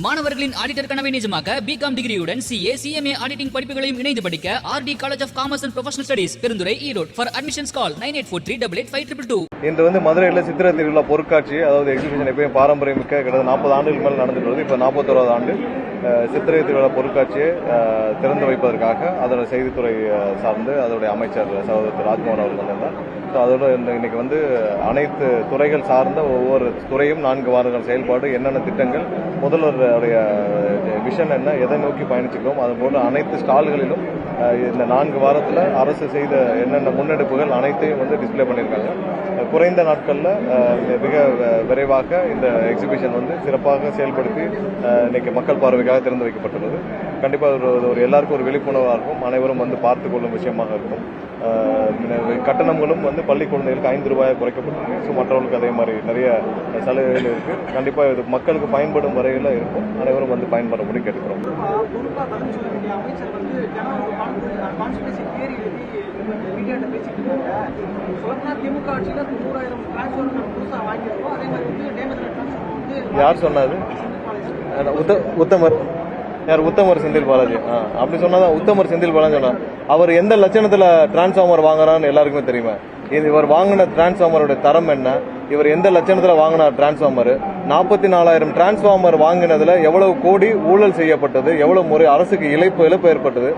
மாணவர்களின் ஆடிட்டர் கனவை நிஜமாக்க பிகாம் டிகிரியுடன் சிஏ சிஎம்ஏ ஆடிட்டிங் படிப்புகளையும் இணைந்து படிக்க RD college of commerce and professional studies Perundurai Erode. For admissions call 9843885222. இன்று மதுரையில் சித்திரை திருவிழா பொருட்காட்சி, அதாவது எக்ஸிபிஷன் எப்பயும் பாரம்பரியமிக்க கிட்டத்தட்ட 40 ஆண்டுகள் மேல் நடந்துட்டு வருது. இப்போ 41வது ஆண்டு சித்திரை திருவிழா பொருட்காட்சியை திறந்து வைப்பதற்காக அதோட செய்தித்துறை சார்ந்து அதோடைய அமைச்சர் சகோதரர் ராஜ்மோகன் அவர்கள் வந்திருந்தார். ஸோ அதோட இன்னைக்கு அனைத்து துறைகள் சார்ந்த ஒவ்வொரு துறையும் 4 வாரங்கள் செயல்பாடு, என்னென்ன திட்டங்கள், முதல்வருடைய விஷன் என்ன, எதை நோக்கி பயணிச்சுக்கிறோம், அது போல அனைத்து ஸ்டால்களிலும் இந்த 4 வாரத்தில் அரசு செய்த என்னென்ன முன்னெடுப்புகள் அனைத்தையும் டிஸ்பிளே பண்ணியிருக்காங்க. குறைந்த நாட்களில் மிக விரைவாக இந்த எக்ஸிபிஷன் சிறப்பாக செயல்படுத்தி இன்னைக்கு மக்கள் பார்வைக்காக திறந்து வைக்கப்பட்டுள்ளது. கண்டிப்பாக ஒரு எல்லாருக்கும் ஒரு விழிப்புணர்வாக இருக்கும், அனைவரும் பார்த்துக் கொள்ளும் விஷயமாக இருக்கும். கட்டணங்களும் பள்ளி குழந்தைகளுக்கு 5 ரூபாய் குறைக்கப்பட்டிருக்கு. ஸோ மற்றவர்களுக்கு அதே மாதிரி நிறைய சலுகைகள் இருக்கு. கண்டிப்பாக இது மக்களுக்கு பயன்படும் வரையில் இருக்கும், அனைவரும் பயன்படும்படி கேட்டுக்கிறோம். யார் சொன்னது? உத்தமர் செந்தில் பாலாஜி. அப்படி சொன்னாதான் உத்தமர் செந்தில் பாலாஜி சொன்னார். அவர் எந்த லட்சணத்துல டிரான்ஸ்ஃபார்மர் வாங்குறான்னு எல்லாருக்குமே தெரியுமா? இவர் வாங்கின டிரான்ஸ்ஃபார்மருடைய தரம் என்ன, இவர் எந்த லட்சணத்துல வாங்கினார் டிரான்ஸ்ஃபார்மர், 44,000 டிரான்ஸ்ஃபார்மர் வாங்கினதுல எவ்வளவு கோடி ஊழல் செய்யப்பட்டது, எவ்வளவு முறை அரசுக்கு இழப்பு ஏற்பட்டது,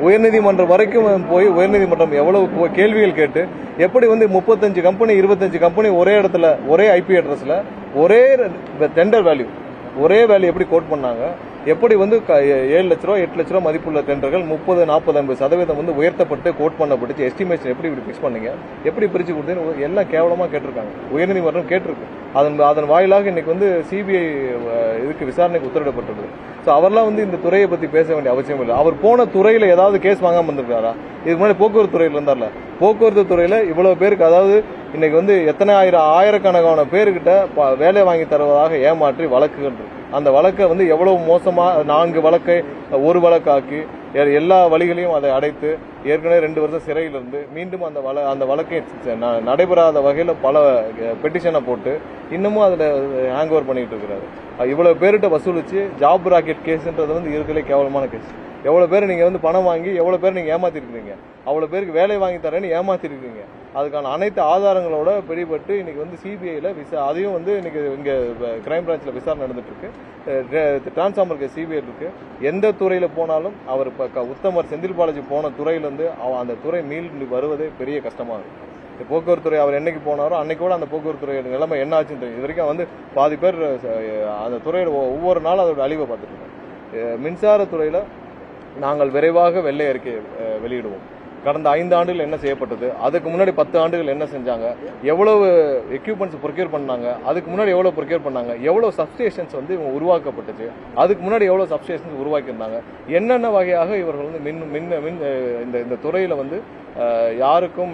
உயர்நீதிமன்றம் வரைக்கும் போய் உயர்நீதிமன்றம் எவ்வளவு கேள்விகள் கேட்டு எப்படி 35 கம்பெனி 25 கம்பெனி ஒரே இடத்துல ஒரே ஐபி அட்ரஸ்ல ஒரே டெண்டர் வேல்யூ எப்படி கோட் பண்ணாங்க, எப்படி 7 லட்ச ரூபா 8 லட்ச ரூபா மதிப்புள்ள டெண்டர்கள் 30, 40, 50% உயர்த்தப்பட்டு கோட் பண்ணப்பட்டு எஸ்டிமேஷன் எப்படி பிக்ஸ் பண்ணீங்க, எப்படி பிரிச்சு கொடுத்தீங்க, எல்லாம் கேவலமா கேட்டிருக்காங்க. உயர்நீதிமன்றம் கேட்டிருக்கு. அதன் வாயிலாக இன்னைக்கு சிபிஐ இதுக்கு விசாரணைக்கு உத்தரவிடப்பட்டது. ஸோ அவர்லாம் இந்த துறையை பத்தி பேச வேண்டிய அவசியம் இல்லை. அவர் போன துறையில ஏதாவது கேஸ் வாங்காம வந்திருக்காரா? இதுக்கு முன்னாடி போக்குவரத்து துறையில இருந்தார்ல, போக்குவரத்து துறையில இவ்வளவு பேருக்கு, அதாவது இன்னைக்கு எத்தனை ஆயிரக்கணக்கான பேருக்கிட்ட வேலை வாங்கி தருவதாக ஏமாற்றி வழக்குகள் இருக்கு. அந்த வழக்கை எவ்வளவு மோசமா 4 வழக்கை 1 வழக்காக்கி எல்லா வழிகளையும் அதை அடைத்து ஏற்கனவே 2 வருஷம் சிறையில் இருந்து மீண்டும் அந்த வழக்கை நடைபெறாத வகையில் பல பெட்டிஷனை போட்டு இன்னமும் அதுல ஹேங் ஓவர் பண்ணிட்டு இருக்கிறாரு. இவ்வளவு பேருகிட்ட வசூலிச்சு ஜாப் ராக்கெட் கேஸ்ன்றது இருக்கிற கேவலமான கேஸ். எவ்வளவு பேர் நீங்க பணம் வாங்கி எவ்வளவு பேர் நீங்க ஏமாத்திருக்கீங்க, அவ்வளவு பேருக்கு வேலை வாங்கி தரேன்னு ஏமாத்திருக்கீங்க. அதுக்கான அனைத்து ஆதாரங்களோட பிடிபட்டு இன்னைக்கு சிபிஐல அதையும் இன்னைக்கு இங்க கிரைம் பிரான்ச்ல விசாரணை நடந்துட்டு இருக்கு. டிரான்ஸ்ஃபார்மர் கேஸ் சிபிஐ இருக்கு. எந்த துறையில போனாலும் அவர் உத்தமர் செந்தில் பாலாஜி போன துறையிலிருந்து அந்த துறை மீண்டு வருவதே பெரிய கஷ்டமா இருக்கு. போக்குவரத்து துறை அவர் என்னைக்கு போனாரோ அன்னைக்கூட அந்த போக்குவரத்து துறை நிலைமை என்ன ஆச்சுன்னு தெரியும். இது வரைக்கும் பாதி பேர் அந்த துறையோட ஒவ்வொரு நாளும் அதோட அழிவை பார்த்துட்டு இருக்கோம். மின்சாரத்துறையில நாங்கள் விரைவாக வெள்ளை அறிக்கை வெளியிடுவோம். கடந்த 5 ஆண்டுகள் என்ன செய்யப்பட்டது, அதுக்கு முன்னாடி 10 ஆண்டுகள் என்ன செஞ்சாங்க, எவ்வளவு எக்யூப்மெண்ட்ஸ் ப்ரொக்யூர் பண்ணாங்க, அதுக்கு முன்னாடி எவ்வளவு ப்ரொக்யூர் பண்ணாங்க, எவ்வளவு சப்ஸ்டேஷன்ஸ் இவங்க உருவாக்கப்பட்டுச்சு, அதுக்கு முன்னாடி எவ்வளவு சப்ஸ்டேஷன்ஸ் உருவாக்கியிருந்தாங்க, என்னென்ன வகையாக இவர்கள் இந்த துறையில யாருக்கும்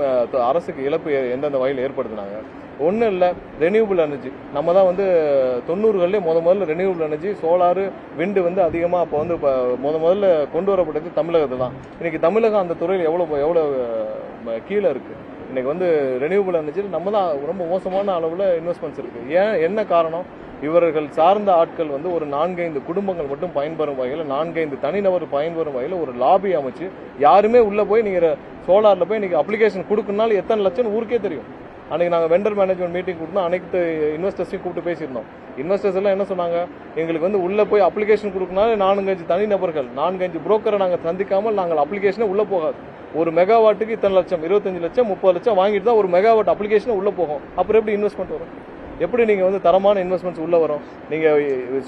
அரசுக்கு இழப்பு எந்தெந்த வகையில் ஏற்படுத்தினாங்க. ஒன்றும் இல்லை, ரெனியூபிள் எனர்ஜி நம்ம தான் 90களிலே முதல்ல ரெனியூபிள் எனர்ஜி சோலாரு விண்டு அதிகமாக அப்போ முதல்ல கொண்டு வரப்பட்டது தமிழகத்தில் தான். இன்னைக்கு தமிழகம் அந்த துறையில் எவ்வளோ கீழே இருக்கு. இன்னைக்கு ரெனியூபிள் எனர்ஜியில் நம்ம தான் ரொம்ப மோசமான அளவில் இன்வெஸ்ட்மெண்ட்ஸ் இருக்கு. என்ன காரணம்? இவர்கள் சார்ந்த ஆட்கள் ஒரு 4-5 குடும்பங்கள் மட்டும் பயன்பெறும் வகையில், 4-5 தனிநபர் பயன்பெறும் வகையில் ஒரு லாபி அமைச்சு யாருமே உள்ள போய் நீங்க சோலார்ல போய் நீங்க அப்ளிகேஷன் கொடுக்கறதுனால எத்தனை லட்சம் ஊருக்கே தெரியும். அன்னைக்கு நாங்கள் வெண்டர் மேனேஜ்மெண்ட் மீட்டிங் கொடுத்தோம். அனைத்து இன்வெஸ்டர்ஸையும் கூப்பிட்டு பேசியிருந்தோம். இன்வெஸ்டர்ஸ் எல்லாம் என்ன சொன்னாங்க, எங்களுக்கு உள்ள போய் அப்ளிகேஷன் கொடுக்கறதுனால 4-5 தனிநபர்கள் 4-5 புரோக்கரை நாங்கள் சந்திக்காமல் நாங்கள் அப்ளிகேஷனே உள்ள போகாது. ஒரு மெகாவாட்டுக்கு இத்தனை லட்சம், 25 லட்சம் 30 லட்சம் வாங்கிட்டு தான் ஒரு மெகாவாட் அப்ளிகேஷன் உள்ள போகும். அப்புறம் எப்படி இன்வெஸ்ட்மெண்ட் வரும்? எப்படி நீங்க தரமான இன்வெஸ்ட்மெண்ட்ஸ் உள்ள வரும்? நீங்க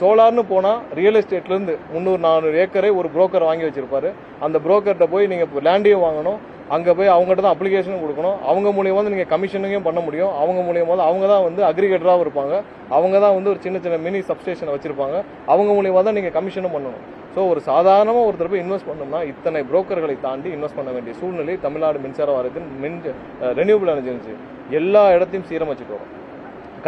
சோலார்னு போனா ரியல் எஸ்டேட்ல இருந்து 300-400 ஏக்கரை ஒரு புரோக்கர் வாங்கி வச்சிருப்பாரு. அந்த புரோக்கர்கிட்ட போய் நீங்க லேண்டையும் வாங்கணும், அங்க போய் அவங்ககிட்ட தான் அப்ளிகேஷனும் கொடுக்கணும். அவங்க மூலியமா நீங்க கமிஷனிங்கும் பண்ண முடியும். அவங்க மூலியமா அவங்க தான் அக்ரிகேட்டராகவும் இருப்பாங்க. அவங்க தான் ஒரு சின்ன மினி சப்ஸ்டேஷன் வச்சிருப்பாங்க. அவங்க மூலியமா தான் நீங்க கமிஷனும் பண்ணணும். ஸோ ஒரு சாதாரணமா ஒருத்தர் போய் இன்வெஸ்ட் பண்ணோம்னா இத்தனை புரோக்கர்களை தாண்டி இன்வெஸ்ட் பண்ண வேண்டிய சூழ்நிலை தமிழ்நாடு மின்சார வாரியத்தின் ரெனியூபிள் எனர்ஜி எல்லா இடத்தையும் சீரமைச்சிட்டு வரும்.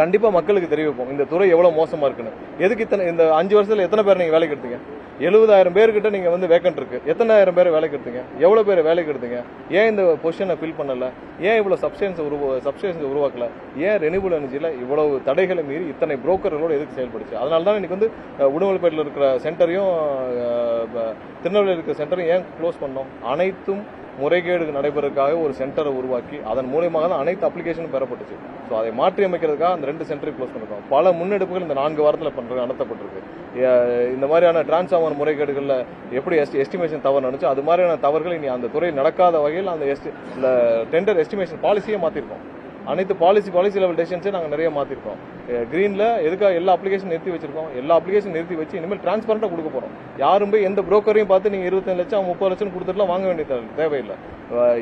கண்டிப்பா மக்களுக்கு தெரிவிப்போம் இந்த துறை எவ்வளவு மோசமா இருக்குன்னு. எதுக்கு இந்த 5 வருஷத்துல எத்தனை பேர் நீங்க வேலைக்கு எடுத்தீங்க? 70,000 பேர்கிட்ட நீங்க வந்து வேக்கன்ட் இருக்கு. எத்தனாயிரம் பேரை வேலைக்கு எடுத்தீங்க? எவ்வளவு பேரை வேலைக்கு எடுத்தீங்க? ஏன் இந்த பொசிஷனை ஃபில் பண்ணல? ஏன் இவ்வளவு சப்ஸ்டேஷன்ஸ் உருவாக்கல? ஏன் ரெனியூபிள் எனர்ஜில இவ்வளவு தடைகளை மீறி இத்தனை புரோக்கர்களோட எதுக்கு செயல்படுச்சு? அதனால தான் இன்னைக்கு வந்து உடுமலைப்பேட்டில் இருக்கிற சென்டரையும் திருநெல்வேலியில் இருக்கிற சென்டரையும் ஏன் க்ளோஸ் பண்ணோம்? அனைத்தும் முறைகேடு நடைபெறதுக்காக ஒரு சென்டரை உருவாக்கி அதன் மூலியமாக தான் அனைத்து அப்ளிகேஷனும் பெறப்பட்டுச்சு. ஸோ அதை மாற்றி அமைக்கிறதுக்காக அந்த 2 சென்டரையும் க்ளோஸ் பண்ணிருக்கோம். பல முன்னெடுப்புகள் இந்த 4 வாரத்தில் நடத்தப்பட்டிருக்கு. இந்த மாதிரியான டிரான்ஸ்ஃபார்மர் முறைகேடுகளில் எப்படி எஸ்டிமேஷன் தவறு நடந்துச்சு அது மாதிரியான தவறுகள் இனி அந்த துறை நடக்காத வகையில் அந்த டெண்டர் எஸ்டிமேஷன் பாலிசியே மாற்றிருக்கோம். அனைத்து பாலிசி லெவல் டெசிஷன்ஸே நாங்கள் நிறைய மாற்றிருக்கோம். கிரீனில் எதுக்காக எல்லா அப்ளிகேஷன் நிறுத்தி வச்சிருக்கோம். எல்லா அப்ளிகேஷன் நிறுத்தி வச்சு இனிமேல் டிரான்ஸ்பரண்டாக கொடுக்க போகிறோம். யாரும் போய் எந்த புரோக்கரையும் பார்த்து நீங்கள் 25 லட்சம் 30 லட்சம் கொடுத்துட்டுலாம் வாங்க வேண்டிய தேவையில்லை.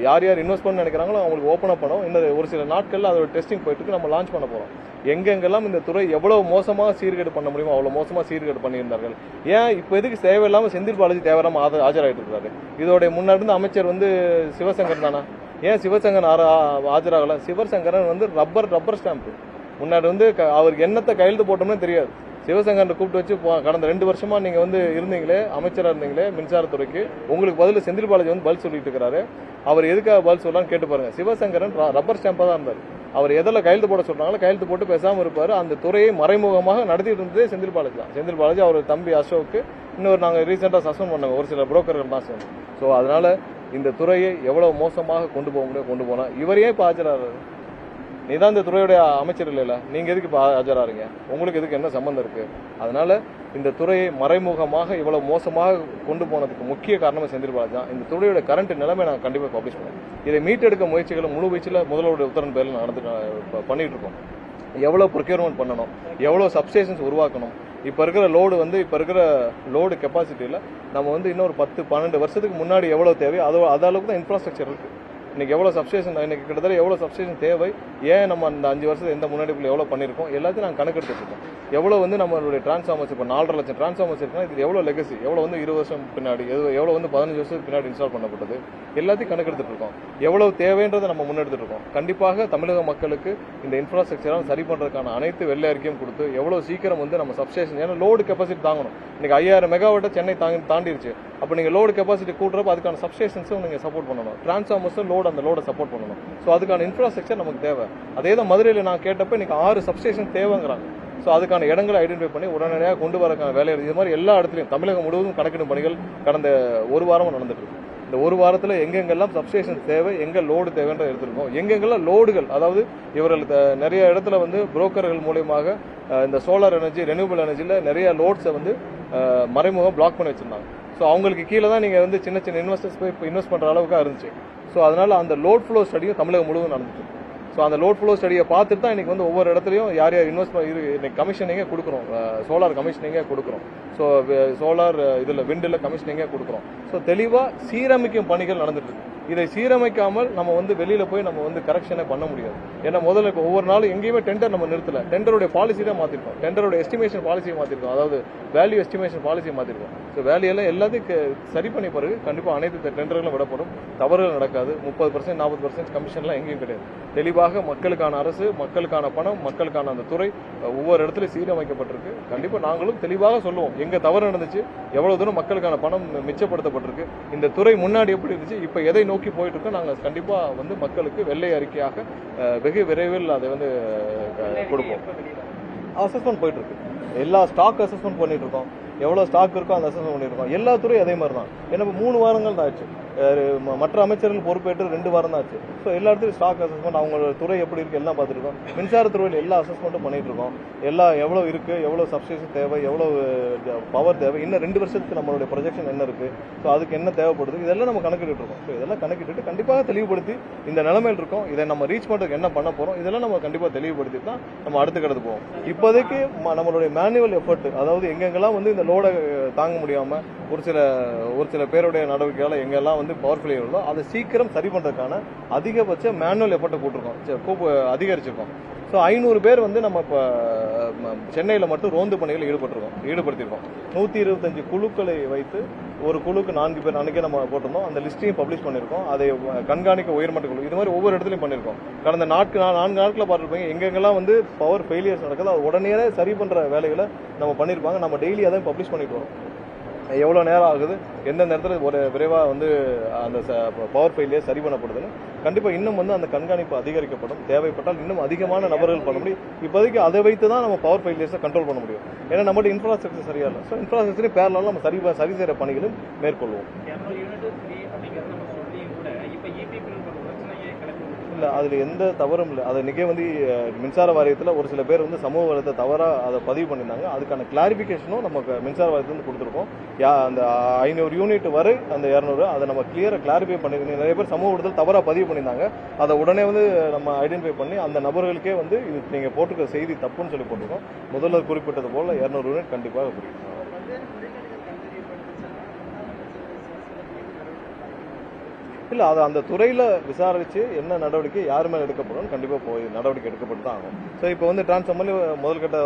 யார் இன்வெஸ்ட் பண்ண நினைக்கிறாங்களோ அவங்களுக்கு ஓப்பன் அப் பண்ணோம். இன்னும் ஒரு சில நாட்களில் அதோட டெஸ்டிங் போயிட்டு இருக்கு. நம்ம லான்ச் பண்ண போகிறோம். எங்கெங்கெல்லாம் இந்த துறை எவ்வளவு மோசமாக சீர்கேடு பண்ண முடியுமோ அவ்வளோ மோசமாக சீர்கேடு பண்ணியிருந்தார்கள். ஏன் இப்போ எதுக்கு தேவையில்லாமல் செந்தில் பாலாஜி தேவையில்லாமல் ஆஜராகிட்டு இருக்காரு? இதோடைய முன்னாடி இருந்த அமைச்சர் வந்து சிவசங்கர் தானா? ஏன் சிவசங்கர் ஆஜராகல? சிவசங்கரன் வந்து ரப்பர் ஸ்டாம்ப். முன்னாடி வந்து அவருக்கு என்னத்தை கையெழுத்து போட்டோம்னே தெரியாது. சிவசங்கரை கூப்பிட்டு வச்சு கடந்த 2 வருஷமா நீங்க வந்து இருந்தீங்களே, அமைச்சராக இருந்தீங்களே மின்சாரத்துறைக்கு, உங்களுக்கு பதில் செந்தில் பாலாஜி வந்து பதில் சொல்லிட்டு இருக்கிறாரு. அவர் எதுக்காக பதில் சொல்லலாம்னு கேட்டு பாருங்க. சிவசங்கரன் ரப்பர் ஸ்டாம்பா தான் இருந்தார். அவர் எதில் கையெழுத்து போட சொல்றாங்களோ கையெழுத்து போட்டு பேசாமல் இருப்பார். அந்த துறையை மறைமுகமாக நடத்திட்டு இருந்ததே செந்தில் பாலாஜி தான். செந்தில் பாலாஜி அவர் தம்பி அசோக்கு இன்னொரு நாங்கள் ரீசெண்டாக சஸ்பெண்ட் பண்ணாங்க ஒரு சில புரோக்கர்கள் தான் சேர்ந்து. ஸோ அதனால இந்த துறையை எவ்வளவு மோசமாக கொண்டு போக முடியும் கொண்டு போனா இவரையே இப்போ ஆஜராகிறாரு. நீ தான் இந்த துறையுடைய அமைச்சர் இல்லைல்ல, நீங்க எதுக்கு இப்போ ஆஜராறீங்க? உங்களுக்கு எதுக்கு என்ன சம்பந்தம் இருக்கு? அதனால இந்த துறையை மறைமுகமாக இவ்வளவு மோசமாக கொண்டு போனதுக்கு முக்கிய காரணமே செந்தில் பாலாஜி தான். இந்த துறையோட கரண்ட் நிலைமை நாங்கள் கண்டிப்பாக பப்ளிஷ் பண்ணுவோம். இதை மீட்டெடுக்க முயற்சிகளை முழு வீச்சில் முதல்வருடைய உத்தரவின் பேரில் பண்ணிட்டு இருக்கோம். எவ்வளவு ப்ரொக்யூர்மெண்ட் பண்ணணும், எவ்வளவு சப்ஸ்டேஷன்ஸ் உருவாக்கணும். இப்போ இருக்கிற லோடு கெப்பாசிட்டியில் நம்ம வந்து இன்னொரு 10-12 வருஷத்துக்கு முன்னாடி எவ்வளவு தேவை அது அளவுக்கு தான் இன்ஃப்ராஸ்ட்ரக்சர் இருக்கு. இன்னைக்கு எவ்வளவு சப்ஸ்டேஷன், இன்னைக்கு கிட்டத்தட்ட எவ்வளவு சப்ஸ்டேஷன் தேவை, ஏன் நம்ம அந்த 5 வருஷத்துல எந்த முன்னாடிக்குள்ள எவ்வளவு பண்ணிருக்கோம் எல்லாத்தையும் நாங்கள் கணக்கெடுத்துட்டு இருக்கோம். எவ்வளவு வந்து நம்மளுடைய டிரான்ஸ்ஃபார்மர்ஸ் இப்போ 4.5 லட்சம் டிரான்ஸ்ஃபார்மர்ஸ் இருக்குன்னா இது எவ்வளவு லெகசி, எவ்வளவு வந்து 20 வருஷம் பின்னாடி, எவ்வளவு வந்து 15 வருஷத்துக்கு பின்னாடி இன்ஸ்டால் பண்ணப்பட்டது, எல்லாத்தையும் கணக்கெடுத்துட்டு இருக்கோம். எவ்வளவு தேவைன்றதை நம்ம முன்னெடுத்துட்டு இருக்கோம். கண்டிப்பாக தமிழக மக்களுக்கு இந்த இன்ஃப்ராஸ்ட்ரக்சரை சரி பண்றதுக்கான அனைத்து வெள்ளை அறிக்கையும் கொடுத்து எவ்வளவு சீக்கிரம் வந்து நம்ம சப்ஸ்டேஷன், ஏன்னா லோடு கெப்பாசிட்டி தாங்கணும். இன்னைக்கு 5000 மெகாவாட்டை சென்னை தாண்டிருச்சு. அப்போ நீங்க லோடு கெப்பாசிட்டி கூட்டுறப்ப அதுக்கான சப்ஸ்டேஷன்ஸும் நீங்க சப்போர்ட் பண்ணணும், டிரான்ஸ்ஃபார்மர்ஸும் அந்த லோட சப்போர்ட் பண்ணணும். ஸோ அதுக்கான இன்ஃப்ராஸ்ட்ரக்சர் நமக்கு தேவை. அதே தான் மதுரையில் நான் கேட்டப்ப இன்னைக்கு 6 சப்ஸ்டேஷன் தேவைங்கிறாங்க. ஸோ அதுக்கான இடங்களை ஐடென்டிஃபை பண்ணி உடனடியாக கொண்டு வரக்கான வேலை இது மாதிரி எல்லா இடத்துலையும் தமிழகம் முழுவதும் கணக்கெடுப்பு பணிகள் கடந்த 1 வாரமாக நடந்துட்டு இருக்கு. இந்த 1 வாரத்தில் எங்கெங்கெல்லாம் சப்ஸ்டேஷன் தேவை, எங்க லோடு தேவைன்ற எடுத்திருக்கோம். எங்கெங்கெல்லாம் லோடுகள், அதாவது இவர்கள் நிறைய இடத்துல வந்து புரோக்கர்கள் மூலியமாக இந்த சோலார் எனர்ஜி, ரெனியூபிள் எனர்ஜியில் நிறைய லோட்ஸை வந்து மறைமுகம் பிளாக் பண்ணி வச்சிருந்தாங்க. ஸோ அவங்களுக்கு கீழே தான் நீங்கள் வந்து சின்ன இன்வெஸ்டர்ஸ் போய் இன்வெஸ்ட் பண்ணுற அளவுக்கு இருந்துச்சு. ஸோ அதனால அந்த லோட் ஃப்ளோ ஸ்டடியும் தமிழகம் முழுவதும் நடந்துச்சு. ஸோ அந்த லோட் ஃப்ளோ ஸ்டடியை பார்த்துட்டு தான் இன்னைக்கு வந்து ஒவ்வொரு இடத்துலையும் யார் இன்வெஸ்ட் இன்னைக்கு கமிஷனிங்கே கொடுக்குறோம், சோலார் கமிஷனிங்கே கொடுக்குறோம். ஸோ சோலார் இதில் விண்டில் கமிஷனிங்கே கொடுக்குறோம். ஸோ தெளிவாக சீரமைக்கும் பணிகள் நடந்துட்டு இருக்கு. இதை சீரமைக்காமல் நம்ம வந்து வெளியில போய் நம்ம வந்து கரெக்ஷனே பண்ண முடியாது. ஏன்னா முதல்ல இப்போ ஒவ்வொரு நாளும் எங்கேயுமே டெண்டர் நம்ம நிறுத்தல, டெண்டருடைய பாலிசி தான் மாத்திருக்கோம், டெண்டரோட எஸ்டிமேஷன் பாலிசியை மாத்திருக்கோம், அதாவது வேல்யூ எஸ்டிமேஷன் பாலிசியை மாத்திருக்கோம். ஸோ வேல்யூ எல்லாம் எல்லாத்தையும் சரி பண்ணி பிறகு கண்டிப்பாக அனைத்து டெண்டர்களும் விடப்படும், தவறுகள் நடக்காது. 30% 40% கமிஷன்லாம் எங்கேயும் கிடையாது. தெளிவாக மக்களுக்கான அரசு, மக்களுக்கான பணம், மக்களுக்கான அந்த துறை ஒவ்வொரு இடத்துலையும் சீரமைக்கப்பட்டிருக்கு. கண்டிப்பாக நாங்களும் தெளிவாக சொல்லுவோம் எங்க தவறு நடந்துச்சு, எவ்வளவு தூரம் மக்களுக்கான பணம் மிச்சப்படுத்தப்பட்டிருக்கு, இந்த துறை முன்னாடி எப்படி இருந்துச்சு, இப்போ எதை நோக்கி போயிட்டு இருக்கோம். நாங்கள் கண்டிப்பா வந்து மக்களுக்கு வெள்ளை அறிக்கையாக வெகு விரைவில் அதை வந்து கொடுப்போம். அசஸ்மெண்ட் போயிட்டு இருக்கு, எல்லா ஸ்டாக் அசஸ்மெண்ட் பண்ணிட்டு இருக்கோம். எவ்வளவு ஸ்டாக் இருக்கோ அந்த அசஸ்மெண்ட் பண்ணிருக்கோம். எல்லா துறையும் அதே மாதிரி தான். ஏன்னா 3 வாரங்கள் தான் ஆச்சு, மற்ற அமைச்சர்கள் பொறுப்பேற்று 2 வாரம் தான் ஆச்சு. ஸோ எல்லா இடத்துலையும் ஸ்டாக் அசஸ்மெண்ட், அவங்களோட துறை எப்படி இருக்கு எல்லாம் பார்த்துருக்கோம். மின்சாரத்துறையில் எல்லா அசஸ்மெண்ட்டும் பண்ணிட்டு இருக்கோம். எவ்வளவு இருக்கு, எவ்வளவு சப்ஸ்டேஷன் தேவை, எவ்வளவு பவர் தேவை, இன்னும் 2 வருஷத்துக்கு நம்மளுடைய ப்ரொஜெக்ஷன் என்ன இருக்கு, ஸோ அதுக்கு என்ன தேவைப்படுது, இதெல்லாம் நம்ம கணக்கிட்டு இருக்கோம். ஸோ இதெல்லாம் கணக்கிட்டு கண்டிப்பாக தெளிவுபடுத்தி இந்த நிலைமையில் இருக்கோம், இதை நம்ம ரீச் பண்றதுக்கு என்ன பண்ண போறோம், இதெல்லாம் நம்ம கண்டிப்பாக தெளிவுபடுத்தி தான் நம்ம அடுத்த கடந்து போவோம். இப்போதைக்கு நம்மளுடைய மேனுவல் எஃபர்ட், அதாவது எங்கெங்கெல்லாம் வந்து இந்த லோடை தாங்க முடியாம ஒரு சில பேருடைய நடவடிக்கையால எங்கெல்லாம் வந்து பவர் ஃபெயிலியர் இருந்தோ அதை சீக்கிரம் சரி பண்றதுக்கான அதிகபட்ச மேனுவல் எஃபர்ட்டை போட்டிருக்கோம், அதிகரிச்சிருக்கோம். ஸோ 500 பேர் வந்து நம்ம இப்போ சென்னையில் மட்டும் ரோந்து பணிகள் ஈடுபடுத்தியிருக்கோம். 125 குழுக்களை வைத்து ஒரு குழுக்கு 4 பேர் அன்னைக்கே நம்ம போட்டிருந்தோம். அந்த லிஸ்ட்டையும் பப்ளிஷ் பண்ணியிருக்கோம். அதை கண்காணிக்க உயர்மட்ட குழு, இது மாதிரி ஒவ்வொரு இடத்துலையும் பண்ணியிருக்கோம். கடந்த 4 நாட்களில் பார்த்துருப்பீங்க எங்கெங்கெல்லாம் வந்து பவர் ஃபெயிலியர்ஸ் நடக்குது அது உடனே சரி பண்ற வேலைகளை நம்ம பண்ணியிருப்பாங்க. நம்ம டெய்லி அதையும் பப்ளிஷ் பண்ணிட்டு வரோம். எவ்வளோ நேரம் ஆகுது, எந்த நேரத்தில் ஒரு விரைவாக வந்து அந்த பவர் ஃபெயிலியர் சரி பண்ணப்படுதுன்னு கண்டிப்பாக இன்னும் வந்து அந்த கண்காணிப்பு அதிகரிக்கப்படும். தேவைப்பட்டால் இன்னும் அதிகமான நபர்கள் பண்ண முடியும். இப்போதைக்கு அதை வைத்து தான் நம்ம பவர் ஃபெயிலியர்ஸை கண்ட்ரோல் பண்ண முடியும். ஏன்னா நம்மளோட இன்ஃப்ராஸ்ட்ரக்சர் சரியா இல்லை. ஸோ இன்ஃப்ராஸ்ட்ரக்சரே பேரலாக நம்ம சரி செய்கிற பணிகளும் மேற்கொள்வோம். இல்லை, அதில் எந்த தவறும் இல்லை. அதை இன்றைக்கே வந்து மின்சார வாரியத்தில் ஒரு சில பேர் வந்து சமூக வளத்தை தவறாக அதை பதிவு பண்ணியிருந்தாங்க. அதுக்கான கிளாரிஃபிகேஷனும் நமக்கு மின்சார வாரியத்துலேருந்து கொடுத்துருக்கோம். அந்த 500 யூனிட் வரை அந்த 200 அதை நம்ம கிளியராக கிளாரிஃபை பண்ணியிருக்கோம். நிறைய பேர் சமூக வளத்தில் தவறாக பதிவு பண்ணியிருந்தாங்க. அதை உடனே வந்து நம்ம ஐடென்டிஃபை பண்ணி அந்த நபர்களுக்கே வந்து இது நீங்கள் போட்டிருக்கிற செய்தி தப்புன்னு சொல்லி போட்டிருக்கோம். முதல்ல குறிப்பிட்டது போல் 200 யூனிட் கண்டிப்பாக புரியும். இல்லை, அது அந்த துறையில் விசாரித்து என்ன நடவடிக்கை யார் மேலே எடுக்கப்படும் கண்டிப்பாக போய் நடவடிக்கை எடுக்கப்பட்டு தான் ஆகும். ஸோ இப்போ வந்து டிரான்ஸ்ஃபார்மர்லேயே முதல்கட்ட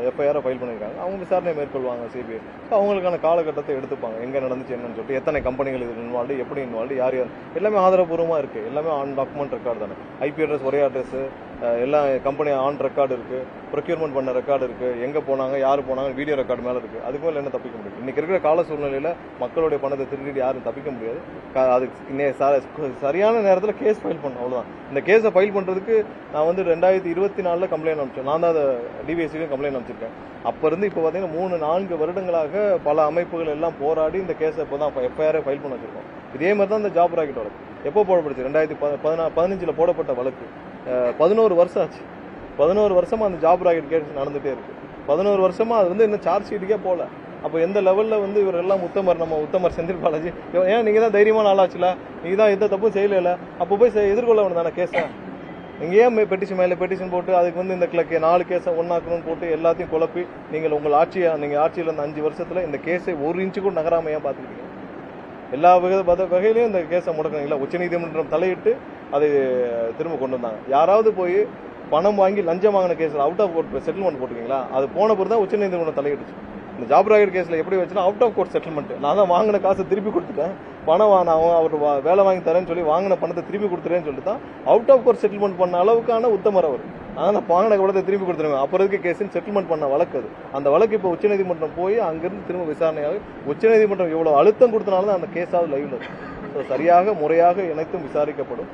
எஃப்ஐஆரை ஃபைல் பண்ணியிருக்காங்க. அவங்க விசாரணை மேற்கொள்வாங்க சிபிஐ. ஸோ அவங்களுக்கான காலகட்டத்தை எடுத்துப்பாங்க. எங்கே நடந்துச்சு என்னன்னு சொல்லிட்டு, எத்தனை கம்பெனிகள் இதில் இன்வால்வ்டு, எப்படி இன்வால்வ்டு, யார் எல்லாமே ஆதாரப்பூர்வமாக இருக்குது. எல்லாமே ஆன் டாக்குமெண்ட் ரெக்கார்டு தானே. ஐபி அட்ரஸ், ஒரே அட்ரஸ், எல்லா கம்பெனி ஆன் ரெக்கார்டு இருக்குது, ப்ரொக்யூர்மெண்ட் பண்ண ரெக்கார்டு இருக்குது, எங்கே போனாங்க, யார் போனாங்க, வீடியோ ரெக்கார்டு மேலே இருக்குது. அதுக்கு மேலே என்ன தப்பிக்க முடியும்? இன்றைக்கி இருக்கிற கால சூழ்நிலையில் மக்களுடைய பணத்தை திருடிட்டு யாரும் தப்பிக்க முடியாது. அதுக்கு சரியான நேரத்தில் கேஸ் ஃபைல் பண்ணணும், அவ்வளோதான். இந்த கேஸை ஃபைல் பண்ணுறதுக்கு நான் வந்து 2024 கம்ப்ளைண்ட் அனுப்பிச்சேன். நான் தான் அதை டிவிஎஸ்சிலையும் கம்ப்ளைண்ட் அனுப்பிச்சிருக்கேன். அப்போ இருந்து இப்போ பார்த்தீங்கன்னா 3-4 வருடங்களாக பல அமைப்புகள் எல்லாம் போராடி இந்த கேஸை இப்போ தான் எஃப்ஐஆரை ஃபைல் பண்ண வச்சிருக்கோம். இதே மாதிரி தான் இந்த ஜாப் ராக்கெட் வழக்கு எப்போ போடப்படுச்சு? 2015 போடப்பட்ட வழக்கு 11 வருஷம் ஆச்சு. 11 வருஷமா அந்த ஜாப் ராக்கெட் கேஸ் நடந்துகிட்டே இருக்கு. 11 வருஷமா அது வந்து இன்னும் சார்ஜ் ஷீட்டுக்கே போகல. அப்போ எந்த லெவலில் வந்து இவரெல்லாம் உத்தமர் செந்தில் பாலாஜி, ஏன் நீங்கள் தான் தைரியமான ஆளாச்சுல, நீங்கள் தான் எந்த தப்பும் செய்யல, அப்போ போய் எதிர்கொள்ள வேணும் தானே கேஸை. நீங்கள் ஏன் பெட்டிஷன் மேலே பெட்டிஷன் போட்டு அதுக்கு வந்து இந்த 4 கேஸை ஒன்றாக்கணும்னு போட்டு எல்லாத்தையும் குழப்பி நீங்கள் ஆட்சியில் இருந்த 5 வருஷத்தில் இந்த கேஸை 1 இன்ச்சு கூட நகராம ஏன் பார்த்துக்கிட்டீங்க? எல்லா வகையிலையும் இந்த கேஸை முடக்குனீங்களா? உச்சநீதிமன்றம் தலையிட்டு அதை திரும்ப கொண்டு வந்தாங்க. யாராவது போய் பணம் வாங்கி லஞ்சம் வாங்கின கேஸில் அவுட் ஆஃப் கோர்ட் செட்டில்மெண்ட் போட்டுருக்கீங்களா? அது போன பிறகு தான் உச்சநீதிமன்றம் தலையிடுச்சு. இந்த ஜாப் ராக்கெட் கேஸில் எப்படி வச்சுன்னா அவுட் ஆஃப் கோர்ட் செட்டில்மெண்ட். நான் தான் வாங்கின காசை திருப்பி கொடுத்துட்டேன், பணம் நான் அவர் வேலை வாங்கி தரேன்னு சொல்லி வாங்கின பணத்தை திருப்பி கொடுத்துறேன்னு சொல்லிட்டு தான் அவுட் ஆஃப் கோர்ட் செட்டில்மெண்ட் பண்ண அளவுக்கான உத்தமர் அவர். ஆனால் நான் வாங்கின பணத்தை திருப்பி கொடுத்துருவேன். அப்புறம் இருக்க கேஸுன்னு செட்டில்மெண்ட் பண்ண வழக்கு அது. அந்த வழக்கு இப்போ உச்சநீதிமன்றம் போய் அங்கிருந்து திரும்ப விசாரணையாக உச்சநீதிமன்றம் இவ்வளோ அழுத்தம் கொடுத்தனால தான் அந்த கேஸாவது லைவ்ல இருக்கு. ஸோ சரியாக முறையாக இணைத்தும் விசாரிக்கப்படும்.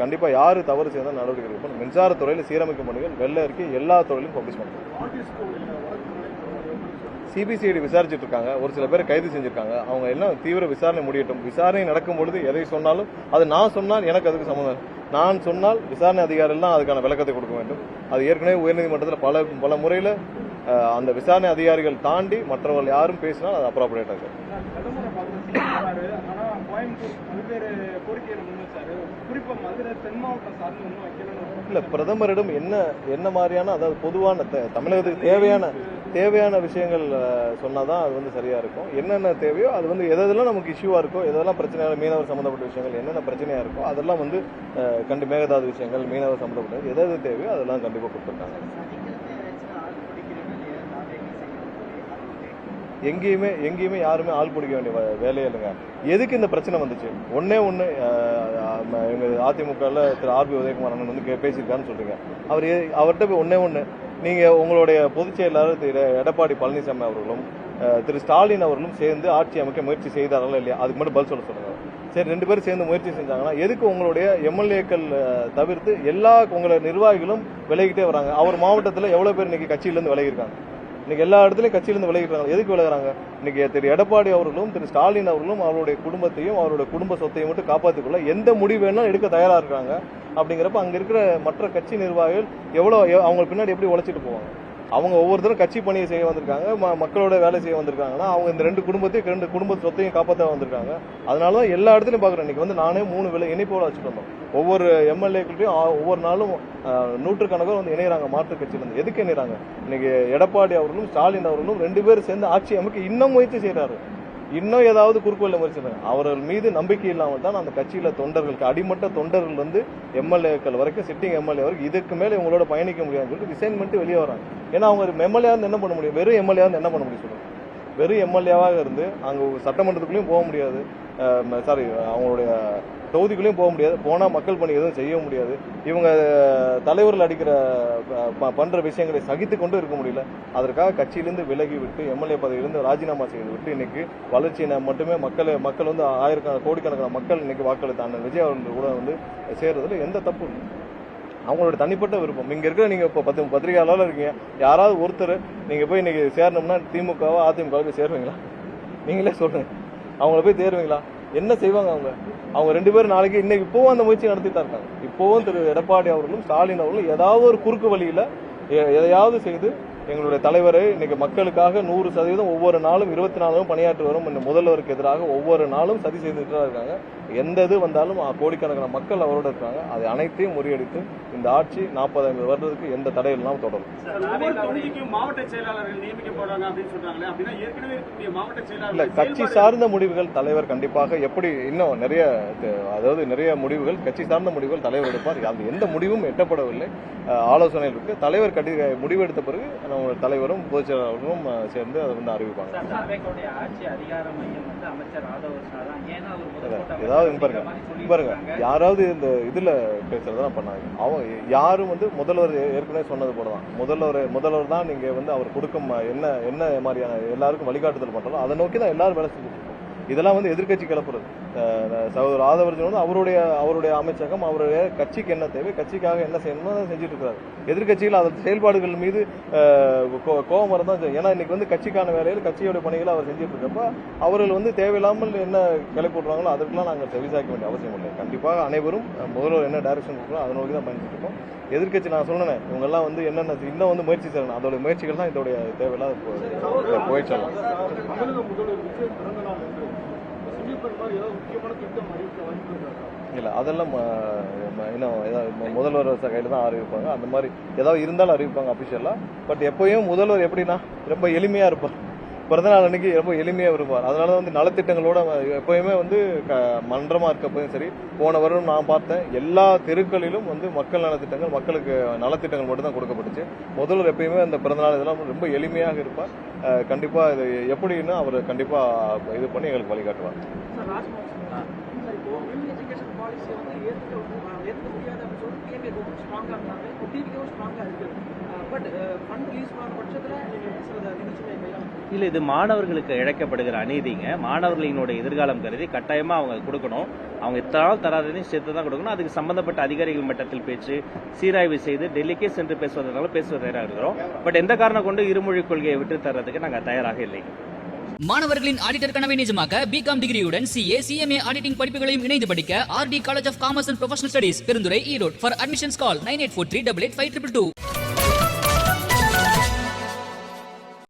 கண்டிப்பாக யார் தவறு செய்தால் நடவடிக்கை எடுக்கப்படும். மின்சாரத்துறையில் சீரமைக்கும் பணிகள் வெள்ள இருக்கி எல்லா துறையிலும் பப்ளிஷ் பண்ணுறோம். சிபிசிஐடி விசாரிச்சுட்டு இருக்காங்க. ஒரு சில பேர் கைது செஞ்சிருக்காங்க. அவங்க எல்லாம் தீவிர விசாரணை முடியட்டும். விசாரணை நடக்கும் பொழுது எதை சொன்னாலும் அது நான் சொன்னால் எனக்கு அதுக்கு சம்மந்தம். நான் சொன்னால் விசாரணை அதிகாரிகள் தான் அதுக்கான விளக்கத்தை கொடுக்க வேண்டும். அது ஏற்கனவே உயர்நீதிமன்றத்தில் பல முறையில் அந்த விசாரணை அதிகாரிகள் தாண்டி மற்றவர்கள் யாரும் பேசினால் அது அப்ராப்ரியேட் ஆகும். இல்ல, பிரதமரிடம் என்ன மாதிரியான, அதாவது பொதுவான தமிழகத்துக்கு தேவையான விஷயங்கள் சொன்னாதான் அது வந்து சரியா இருக்கும். என்னென்ன தேவையோ அது வந்து எதெல்லாம் நமக்கு இஷ்யூவா இருக்கோ, எதெல்லாம் பிரச்சனையாக மீனவர் சம்பந்தப்பட்ட விஷயங்கள் என்னென்ன பிரச்சனையா இருக்கோ அதெல்லாம் வந்து மேகதாது விஷயங்கள், மீனவர் சம்பந்தப்பட்டது எது தேவையோ அதெல்லாம் கண்டிப்பா கொடுத்துருக்காங்க. எங்கேயுமே யாருமே ஆள் பிடிக்க வேண்டிய வேலையே இல்லைங்க. எதுக்கு இந்த பிரச்சனை வந்துச்சு? ஒன்னே ஒன்று, எங்க அதிமுகவில் திரு ஆர்பி உதயகுமார் அண்ணன் வந்து பேசியிருக்காருன்னு சொல்றீங்க. அவர்கிட்ட போய் ஒன்னே ஒன்று, நீங்க உங்களுடைய பொதுச் செயலாளர் திரு எடப்பாடி பழனிசாமி அவர்களும் திரு ஸ்டாலின் அவர்களும் சேர்ந்து ஆட்சி அமைக்க முயற்சி செய்தார்களா இல்லையா? அதுக்கு மட்டும் பதில் சொல்லுங்க. சரி, 2 பேரும் சேர்ந்து முயற்சி செஞ்சாங்கன்னா எதுக்கு உங்களுடைய எம்எல்ஏக்கள் தவிர்த்து எல்லா உங்களோட நிர்வாகிகளும் விலகிட்டே வராங்க? அவர் மாவட்டத்தில் எவ்வளவு பேர் இன்னைக்கு கட்சியிலிருந்து விலகிருக்காங்க? இன்னைக்கு எல்லா இடத்துலையும் கட்சியிலிருந்து விலகிடுறாங்க. எதுக்கு விலகிறாங்க? இன்னைக்கு திரு எடப்பாடி அவர்களும் திரு ஸ்டாலின் அவர்களும் அவருடைய குடும்பத்தையும் அவருடைய குடும்ப சொத்தையும் மட்டும் காப்பாற்றிக்கொள்ள எந்த முடிவு வேணாலும் எடுக்க தயாரா இருக்காங்க. அப்படிங்கிறப்ப அங்க இருக்கிற மற்ற கட்சி நிர்வாகிகள் அவங்க பின்னாடி எப்படி உழைச்சிட்டு போவாங்க? அவங்க ஒவ்வொருத்தரும் கட்சி பணியை செய்ய வந்திருக்காங்க, மக்களோட வேலை செய்ய வந்திருக்காங்கன்னா அவங்க இந்த 2 குடும்ப சொத்தையும் காப்பாற்ற வந்திருக்காங்க. அதனாலதான் எல்லா இடத்துலையும் பாக்குறேன். இன்னைக்கு வந்து நானே 3 இணைப்போட வச்சுட்டு வந்தோம். ஒவ்வொரு எம்எல்ஏக்கள்டையும் ஒவ்வொரு நாளும் நூற்றுக்கணக்காக வந்து இணைகிறாங்க மாற்றுக் கட்சியிலிருந்து. எதுக்கு இணைகிறாங்க? இன்னைக்கு எடப்பாடி அவர்களும் ஸ்டாலின் அவர்களும் 2 பேரும் சேர்ந்து ஆட்சி அமைக்க இன்னும் முயற்சி செய்யறாரு. இன்னும் ஏதாவது குறுக்கோல முயற்சி அவர்கள் மீது நம்பிக்கை இல்லாமல் தான் அந்த கட்சியில தொண்டர்களுக்கு, அடிமட்ட தொண்டர்கள் வந்து எம்எல்ஏக்கள் வரைக்கும், சிட்டிங் எம்எல்ஏ வரைக்கும் இதுக்கு மேலே இவங்களோட பயணிக்க முடியாதுன்னு சொல்லிட்டு ரிசைன் பண்ணிட்டு வெளியே வராங்க. ஏன்னா அவங்க எம்எல்ஏ என்ன பண்ண முடியும்? வெறும் எம்எல்ஏ என்ன பண்ண முடியும் சொல்லுங்க? வெறும் எம்எல்ஏவாக இருந்து அங்கே சட்டமன்றத்துக்குள்ளேயும் போக முடியாது, சாரி அவங்களுடைய தொகுதிக்குள்ளேயும் போக முடியாது, போனால் மக்கள் பணி எதுவும் செய்ய முடியாது. இவங்க தலைவர்கள் அடிக்கிற பண்ணுற விஷயங்களை சகித்து கொண்டு இருக்க முடியல. அதற்காக கட்சியிலிருந்து விலகி விட்டு எம்எல்ஏ பதவியிலிருந்து ராஜினாமா செய்து விட்டு இன்னைக்கு வளர்ச்சியின மட்டுமே மக்கள் வந்து கோடிக்கணக்கான மக்கள் இன்னைக்கு வாக்களித்த அண்ணன் விஜய் அவர்கள் கூட வந்து சேர்றதுல எந்த தப்பு இல்லை. அவங்களோட தனிப்பட்ட விருப்பம். இங்க இருக்கிற நீங்க இப்போ 10 பத்திரிகையாளர் இருக்கீங்க, யாராவது ஒருத்தர் நீங்க போய் இன்னைக்கு சேரணும்னா திமுகவோ அதிமுகவோ சேருவீங்களா? நீங்களே சொல்லுங்க. அவங்கள போய் தேர்வீங்களா? என்ன செய்வாங்க அவங்க 2 பேரும் நாளைக்கு இன்னைக்கு இப்போவும் அந்த முயற்சி நடத்திட்டு இருக்காங்க. இப்போவும் திரு எடப்பாடி அவர்களும் ஸ்டாலின் அவர்களும் ஏதாவது ஒரு குறுக்கு வழியில எதையாவது செய்து எங்களுடைய தலைவரை இன்னைக்கு மக்களுக்காக 100% ஒவ்வொரு நாளும் 24 பணியாற்றி வரும் முதல்வருக்கு எதிராக ஒவ்வொரு நாளும் சதி செய்துட்டு தான் இருக்காங்க. எந்த இது வந்தாலும் கோடிக்கணக்கான மக்கள் அவரோட இருக்காங்க. அதை அனைத்தையும் முறியடித்து இந்த ஆட்சி 40-50 வருடத்துக்கு எந்த தடையில்லாமல் தொடரும். மாவட்ட செயலாளர்கள் நியமிக்கப்படுறாங்க அப்படின்னு சொல்றாங்களே, அப்படின்னா ஏற்கனவே இருக்கக்கூடிய மாவட்ட செயலாளர்கள் இல்ல, கட்சி சார்ந்த முடிவுகள் தலைவர் கண்டிப்பாக எப்படி இன்னும் நிறைய முடிவுகள் கட்சி சார்ந்த முடிவுகள் தலைவர் எடுப்பார். அது எந்த முடிவும் எட்டப்படவில்லை, ஆலோசனை இருக்கு. தலைவர் முடிவெடுத்த பிறகு நம்ம தலைவரும் பொதுச் செயலாளரும் சேர்ந்து அதை வந்து அறிவிப்பாங்க. பாருங்க யாராவது இந்த இதுல பேசுறதா பண்ணாங்க. அவங்க யாரும் வந்து முதல்வர் ஏற்கனவே சொன்னது போலதான், முதல்வர் தான் நீங்க வந்து அவர் கொடுக்கும் என்ன மாதிரியான எல்லாருக்கும் வழிகாட்டுதல் பண்றோம் அதை நோக்கி தான் எல்லாரும் வேலை செஞ்சுட்டு இருக்கோம். இதெல்லாம் வந்து எதிர்கட்சி கிளப்புறது. சகோதரர் ஆதவர்ஜன் வந்து அவருடைய அமைச்சகம் அவருடைய கட்சிக்கு என்ன தேவை, கட்சிக்காக என்ன செய்யணுமோ அதை செஞ்சுட்டு இருக்காரு. எதிர்கட்சிகள் அதன் செயல்பாடுகள் மீது கோபம் வரதான். ஏன்னா இன்னைக்கு வந்து கட்சிக்கான வேலையில் கட்சியோட பணிகளை அவர் செஞ்சுட்டு இருக்கப்ப அவர்கள் வந்து தேவையில்லாமல் என்ன கிளப்பிடுறாங்களோ அதற்கெல்லாம் நாங்கள் செவிசாய்க்க வேண்டிய அவசியம் இல்லை. கண்டிப்பாக அனைவரும் முதல்வர் என்ன டைரக்ஷன் கொடுக்குறோம் அதை நோக்கி தான் பயணிச்சுட்டு இருக்கோம். எதிர்கட்சி நான் சொன்னேன் இவங்கெல்லாம் வந்து என்னென்ன இன்னும் வந்து முயற்சி செய்யணும், அதோட முயற்சிகள் தான் இதோடைய தேவையில்லாத போயிடுச்சலாம். இல்ல அதெல்லாம் இன்னும் ஏதாவது முதல்வர் கையில தான் அறிவிப்பாங்க. அந்த மாதிரி ஏதாவது இருந்தாலும் அறிவிப்பாங்க அபிஷியலா. பட் எப்பயும் முதல்வர் எப்படின்னா ரொம்ப எளிமையா இருப்பார். பிறந்தநாள் அன்னைக்கு ரொம்ப எளிமையா இருப்பார். அதனால வந்து நலத்திட்டங்களோட எப்பயுமே வந்து மன்றமா இருக்கப்பயும் சரி, போன வருடம் நான் பார்த்தேன் எல்லா தெருக்களிலும் வந்து மக்கள் நலத்திட்டங்கள், மக்களுக்கு நலத்திட்டங்கள் மட்டும் தான் கொடுக்கப்பட்டுச்சு. முதல்வர் எப்பயுமே அந்த பிறந்தநாள் இதெல்லாம் ரொம்ப எளிமையாக இருப்பார். கண்டிப்பா இது எப்படின்னு அவர் கண்டிப்பா இது பண்ணி எங்களுக்கு வழிகாட்டுவார். இல்ல, இது மாணவர்களுக்கு இழைக்கப்படுகிற அநீதிங்க. மாணவர்களினுடைய எதிர்காலம் கருதி கட்டாயமா அவங்க கொடுக்கணும். அவங்க இத்தனால் தராதையும் சேர்த்து தான் கொடுக்கணும். அதுக்கு சம்பந்தப்பட்ட அதிகாரிகள் மட்டத்தில் பேச்சு சீராய்வு செய்து டெல்லிக்கே சென்று பேசுவதனால தயாராக இருக்கிறோம். பட் எந்த காரணம் கொண்டு இருமொழி கொள்கையை விட்டு தர்றதுக்கு நாங்கள் தயாராக இல்லைங்க. மாணவர்களின் ஆடிட்டர் கனவை நிஜமாக்க பிகாம் டிகிரியுடன் CA, CMA ஆடிட்டிங் படிப்புகளையும் இணைந்து படிக்க RD college of commerce and professional studies Perundurai Erode. For admissions call 9843885522.